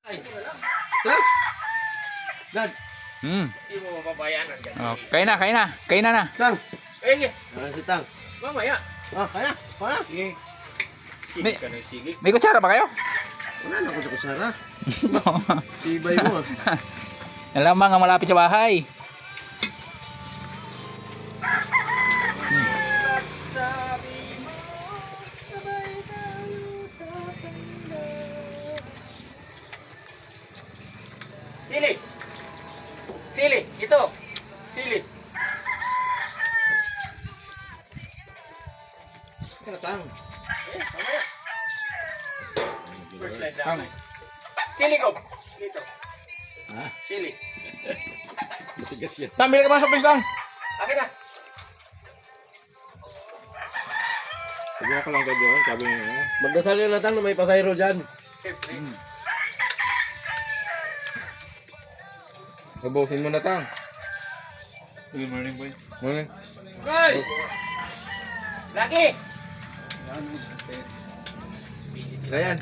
Ay. Tara. Dad. Hindi mo mababayanan kasi. Oh, kain na na. Tang. Sige, Ano si Tang? mamaya. Ah, kaya. Kaya. Sige. Sige ka ng sige. May kutsara ba kayo? Wala na ako sa kusara. Tibay mo ah. Alamang ang malapit sa bahay. Sabi mo, sabay tayo tatanda. Sili! Sili! Ito! Sili! Kaya Tang. Mamaya. First line lang. Sili ko! Dito. Ah, Sili. matigas yan. Tang, bili ka mga soft lang. Akin na. Sabi ko lang kayo, sabi niya. Magdasal nyo na Tang na may pasayro dyan. Siyempre. Ubusin mo na Tang. Good morning, boy. Morning. Guys! Laki! Ryan.